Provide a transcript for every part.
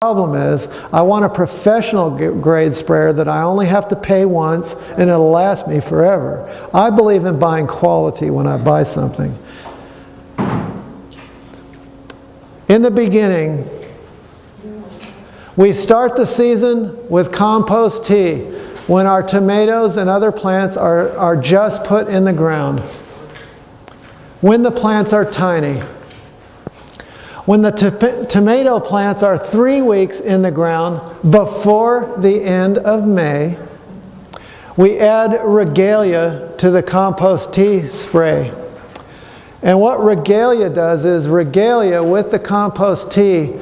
problem is, I want a professional grade sprayer that I only have to pay once and it'll last me forever. I believe in buying quality when I buy something. In the beginning, we start the season with compost tea when our tomatoes and other plants are just put in the ground. When the plants are tiny. When the tomato plants are 3 weeks in the ground before the end of May, we add regalia to the compost tea spray. And what regalia does is regalia with the compost tea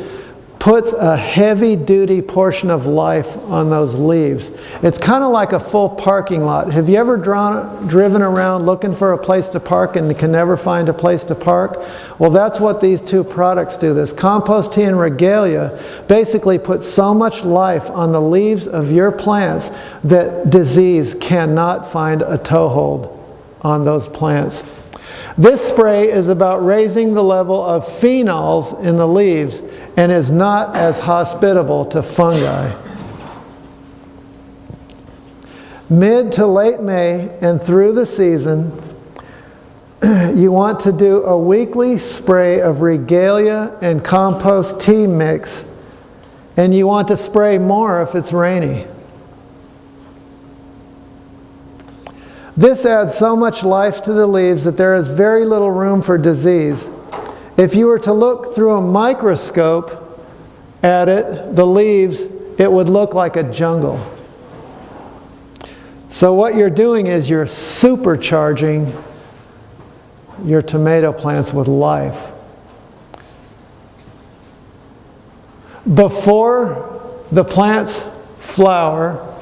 puts a heavy-duty portion of life on those leaves. It's kind of like a full parking lot. Have you ever driven around looking for a place to park and can never find a place to park? Well, that's what these two products do. This compost tea and regalia basically put so much life on the leaves of your plants that disease cannot find a toehold on those plants. This spray is about raising the level of phenols in the leaves and is not as hospitable to fungi. Mid to late May and through the season, you want to do a weekly spray of regalia and compost tea mix, and you want to spray more if it's rainy. This adds so much life to the leaves that there is very little room for disease. If you were to look through a microscope at it, the leaves, it would look like a jungle. So what you're doing is you're supercharging your tomato plants with life. Before the plants flower,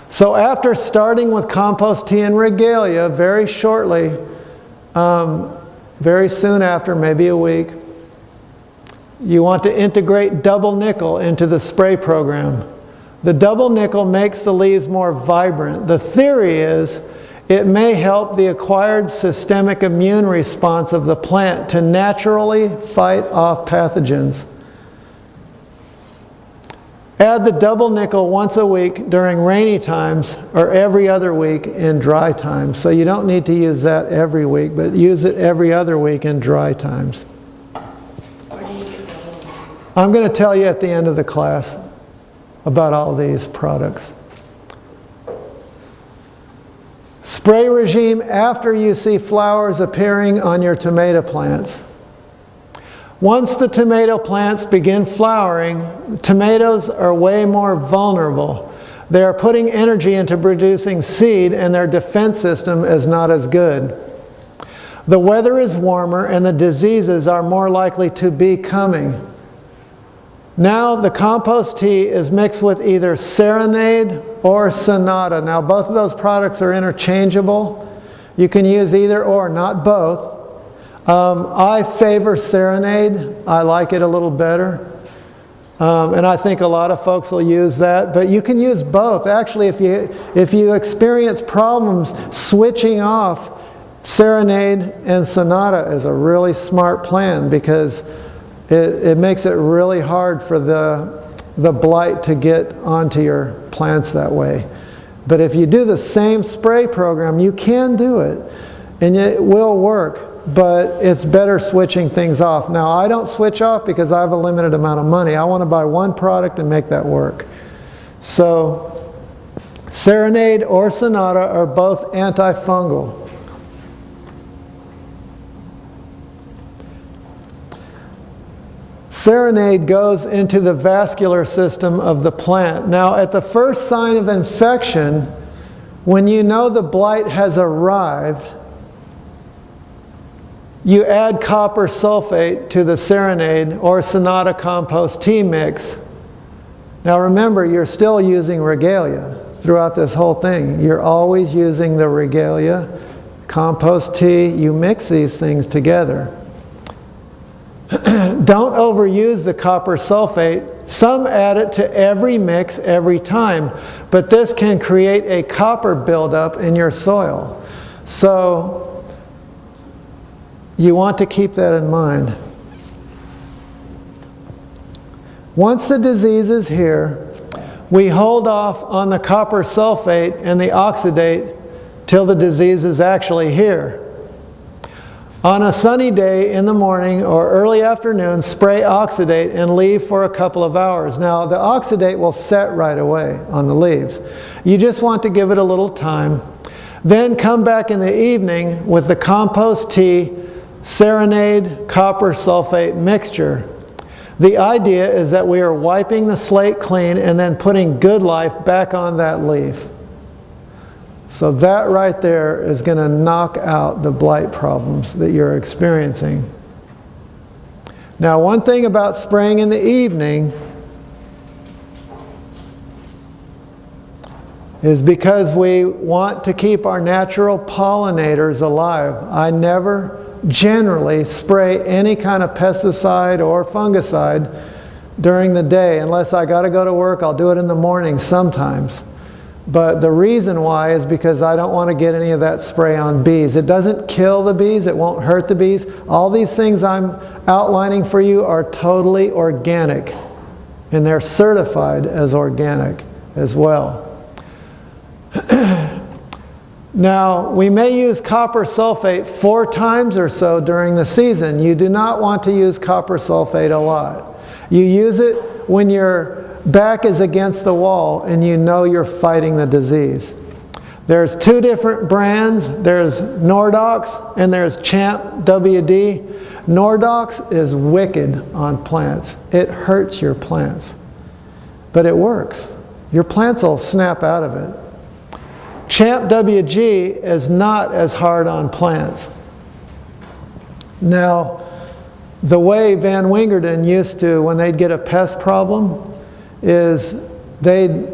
so after starting with compost tea and regalia, very shortly, very soon after, maybe a week, you want to integrate double nickel into the spray program. The double nickel makes the leaves more vibrant. The theory is it may help the acquired systemic immune response of the plant to naturally fight off pathogens. Add the double nickel once a week during rainy times or every other week in dry times. So you don't need to use that every week, but use it every other week in dry times. I'm going to tell you at the end of the class about all these products. Spray regime after you see flowers appearing on your tomato plants. Once the tomato plants begin flowering, tomatoes are way more vulnerable. They are putting energy into producing seed and their defense system is not as good. The weather is warmer and the diseases are more likely to be coming. Now the compost tea is mixed with either Serenade or Sonata. Now both of those products are interchangeable. You can use either or, not both. I favor Serenade. I like it a little better. And I think a lot of folks will use that. But you can use both. Actually, if you experience problems switching off, Serenade and Sonata is a really smart plan because it makes it really hard for the blight to get onto your plants that way. But if you do the same spray program, you can do it. And it will work. But it's better switching things off. Now, I don't switch off because I have a limited amount of money. I want to buy one product and make that work. So, Serenade or Sonata are both antifungal. Serenade goes into the vascular system of the plant. Now, at the first sign of infection, when you know the blight has arrived, you add copper sulfate to the Serenade or Sonata compost tea mix. Now remember, you're still using regalia throughout this whole thing. You're always using the regalia, compost tea, you mix these things together. Don't overuse the copper sulfate. Some add it to every mix every time, but this can create a copper buildup in your soil. So, you want to keep that in mind. Once the disease is here, we hold off on the copper sulfate and the oxidate till the disease is actually here. On a sunny day in the morning or early afternoon, spray oxidate and leave for a couple of hours. Now, the oxidate will set right away on the leaves. You just want to give it a little time. Then come back in the evening with the compost tea, serenade, copper sulfate mixture. The idea is that we are wiping the slate clean and then putting good life back on that leaf. So that right there is going to knock out the blight problems that you're experiencing. Now, one thing about spraying in the evening is because we want to keep our natural pollinators alive. I never generally spray any kind of pesticide or fungicide during the day. Unless I got to go to work, I'll do it in the morning sometimes. But the reason why is because I don't want to get any of that spray on bees. It doesn't kill the bees. It won't hurt the bees. All these things I'm outlining for you are totally organic. And they're certified as organic as well. Now, we may use copper sulfate 4 times or so during the season. You do not want to use copper sulfate a lot. You use it when your back is against the wall and you know you're fighting the disease. There's 2 different brands. There's Nordox and there's Champ WD. Nordox is wicked on plants. It hurts your plants. But it works. Your plants will snap out of it. Champ WG is not as hard on plants. Now, the way Van Wingerden used to, when they'd get a pest problem, is they'd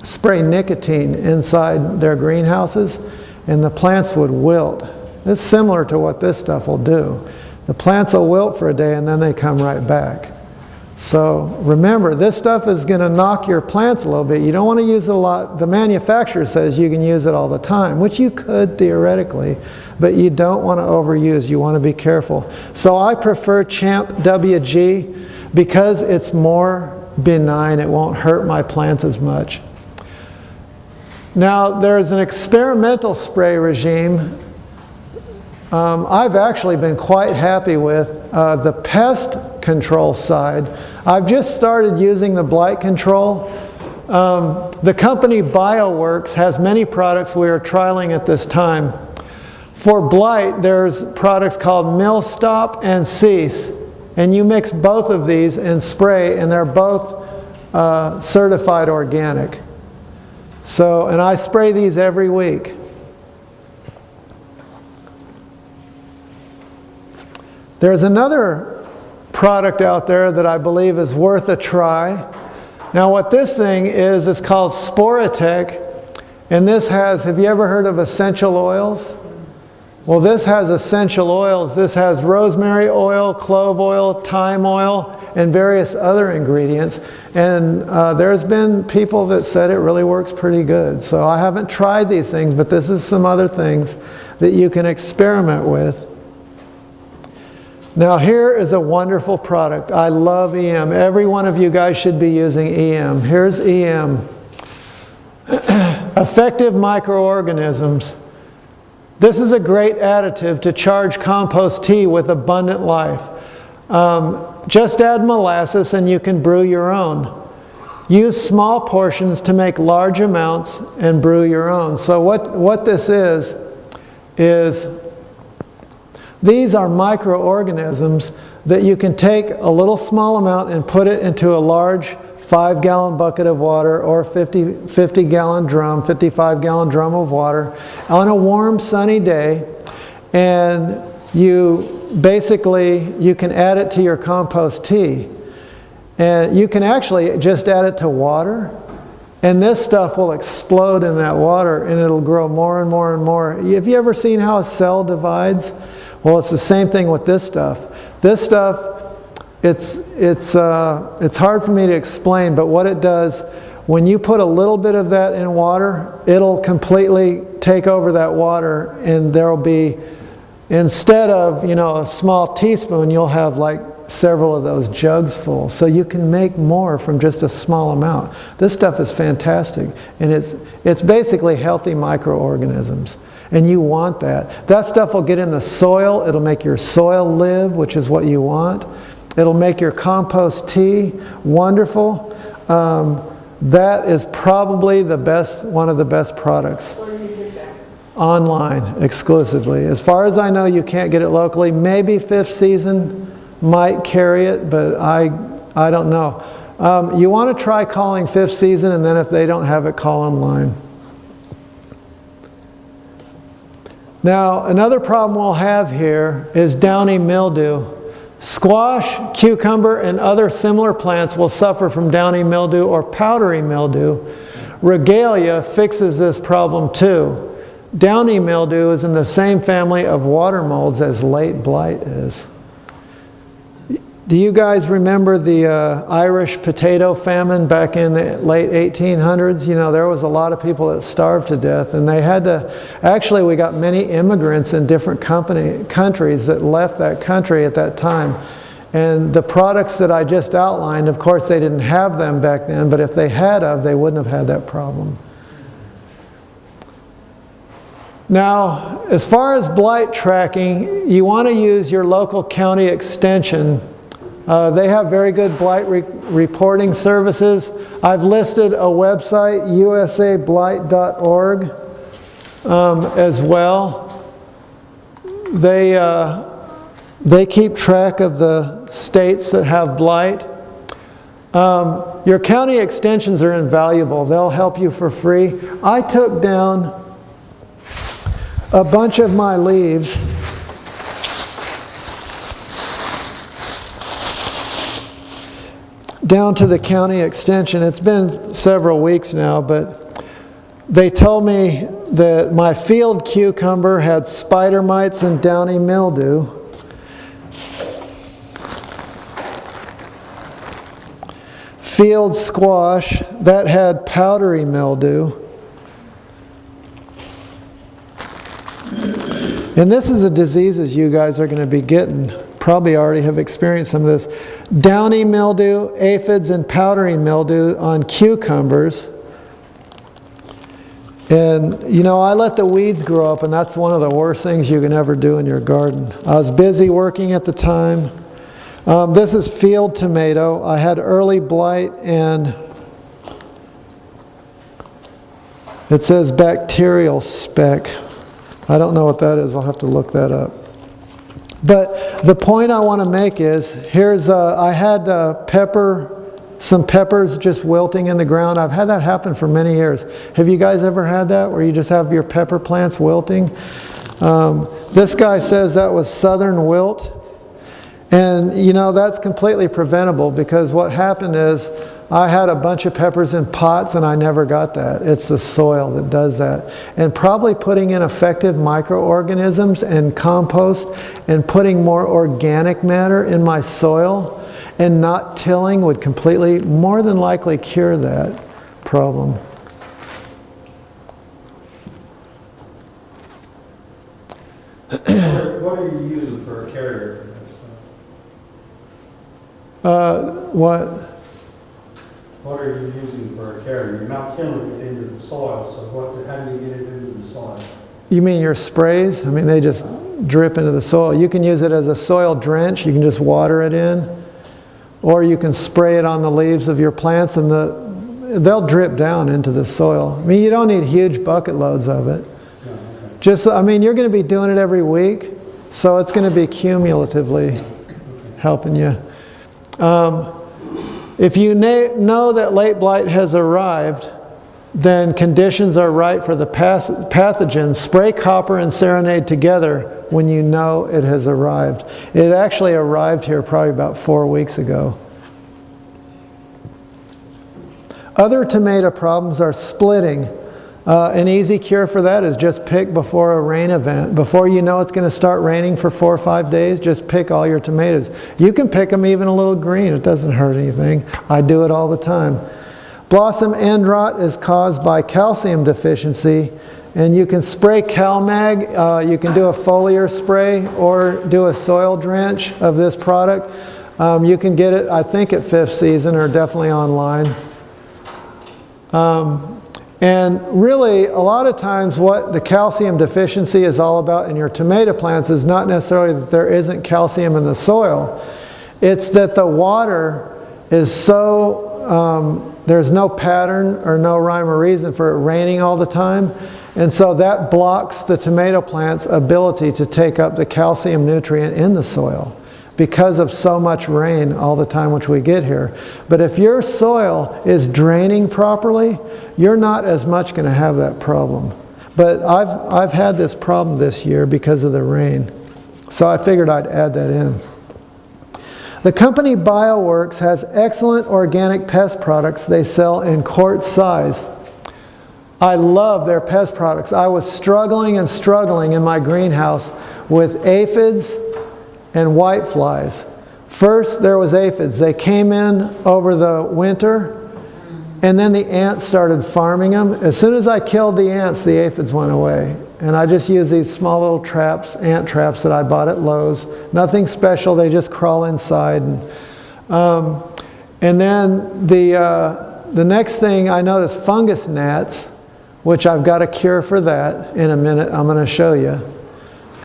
spray nicotine inside their greenhouses and the plants would wilt. It's similar to what this stuff will do. The plants will wilt for a day and then they come right back. So remember, this stuff is going to knock your plants a little bit. You don't want to use it a lot. The manufacturer says you can use it all the time, which you could theoretically, but you don't want to overuse. You want to be careful. So I prefer Champ WG because it's more benign. It won't hurt my plants as much. Now, there's an experimental spray regime I've actually been quite happy with the pest control side. I've just started using the blight control. The company BioWorks has many products we are trialing at this time. For blight, there's products called Millstop and Cease. And you mix both of these and spray, and they're both certified organic. So, and I spray these every week. There's another product out there that I believe is worth a try. Now what this thing is, it's called Sporatech, and this has, have you ever heard of essential oils? Well, this has essential oils. This has rosemary oil, clove oil, thyme oil, and various other ingredients. And there's been people that said it really works pretty good. So I haven't tried these things, but this is some other things that you can experiment with. Now here is a wonderful product. I love EM. Every one of you guys should be using EM. Here's EM. Effective microorganisms. This is a great additive to charge compost tea with abundant life. Just add molasses and you can brew your own. Use small portions to make large amounts and brew your own. So what this is these are microorganisms that you can take a little small amount and put it into a large 5-gallon bucket of water or 50-gallon drum, 55-gallon drum of water on a warm sunny day, and you can add it to your compost tea. And you can actually just add it to water, and this stuff will explode in that water and it'll grow more and more and more. Have you ever seen how a cell divides? Well, it's the same thing with this stuff. This stuff, it's hard for me to explain, but what it does, when you put a little bit of that in water, it'll completely take over that water, and there'll be, instead of, a small teaspoon, you'll have like several of those jugs full. So you can make more from just a small amount. This stuff is fantastic, and it's basically healthy microorganisms. And you want that. That stuff will get in the soil. It'll make your soil live, which is what you want. It'll make your compost tea wonderful. That is probably one of the best products. Where do you get that? Online, exclusively. As far as I know, you can't get it locally. Maybe Fifth Season might carry it, but I don't know. You want to try calling Fifth Season, and then if they don't have it, call online. Now, another problem we'll have here is downy mildew. Squash, cucumber, and other similar plants will suffer from downy mildew or powdery mildew. Regalia fixes this problem too. Downy mildew is in the same family of water molds as late blight is. Do you guys remember the Irish potato famine back in the late 1800s? You know, there was a lot of people that starved to death, and they had to, actually we got many immigrants in different countries that left that country at that time. And the products that I just outlined, of course they didn't have them back then, but if they had they wouldn't have had that problem. Now, as far as blight tracking, you want to use your local county extension. They have very good blight reporting services. I've listed a website, usablight.org, as well. They keep track of the states that have blight. Your county extensions are invaluable. They'll help you for free. I took down a bunch of my leaves down to the county extension. It's been several weeks now, but they told me that my field cucumber had spider mites and downy mildew. Field squash, that had powdery mildew. And this is a diseases you guys are going to be getting. Probably already have experienced some of this. Downy mildew, aphids, and powdery mildew on cucumbers. And you know, I let the weeds grow up, and that's one of the worst things you can ever do in your garden. I was busy working at the time. This is field tomato. I had early blight, and it says bacterial speck. I don't know what that is. I'll have to look that up. But the point I want to make is, here's I had some peppers just wilting in the ground. I've had that happen for many years. Have you guys ever had that, where you just have your pepper plants wilting? This guy says that was southern wilt. And you know, that's completely preventable, because what happened is I had a bunch of peppers in pots and I never got that. It's the soil that does that. And probably putting in effective microorganisms and compost and putting more organic matter in my soil and not tilling would completely, more than likely, cure that problem. What are you using for a carrier? What are you using for a carrier? You're not tilling it into the soil, so how do you get it into the soil? You mean your sprays? I mean, they just drip into the soil. You can use it as a soil drench. You can just water it in. Or you can spray it on the leaves of your plants, and they'll drip down into the soil. I mean, you don't need huge bucket loads of it. No, okay. Just, I mean, you're going to be doing it every week, so it's going to be cumulatively helping you. If you know that late blight has arrived, then conditions are right for the pathogens. Spray copper and serenade together when you know it has arrived. It actually arrived here probably about 4 weeks ago. Other tomato problems are splitting. An easy cure for that is just pick before a rain event. Before you know it's going to start raining for 4 or 5 days, just pick all your tomatoes. You can pick them even a little green. It doesn't hurt anything. I do it all the time. Blossom end rot is caused by calcium deficiency, and you can spray CalMag. You can do a foliar spray or do a soil drench of this product. You can get it, I think, at Fifth Season or definitely online. And really, a lot of times what the calcium deficiency is all about in your tomato plants is not necessarily that there isn't calcium in the soil. It's that the water is so, there's no pattern or no rhyme or reason for it raining all the time. And so that blocks the tomato plant's ability to take up the calcium nutrient in the soil because of so much rain all the time which we get here. But if your soil is draining properly, you're not as much going to have that problem. But I've had this problem this year because of the rain. So I figured I'd add that in. The company BioWorks has excellent organic pest products they sell in quart size. I love their pest products. I was struggling and struggling in my greenhouse with aphids and whiteflies. First, there was aphids. They came in over the winter, and then the ants started farming them. As soon as I killed the ants, the aphids went away. And I just used these small little traps, ant traps that I bought at Lowe's. Nothing special, they just crawl inside. And then the next thing I noticed, fungus gnats, which I've got a cure for that in a minute, I'm going to show you.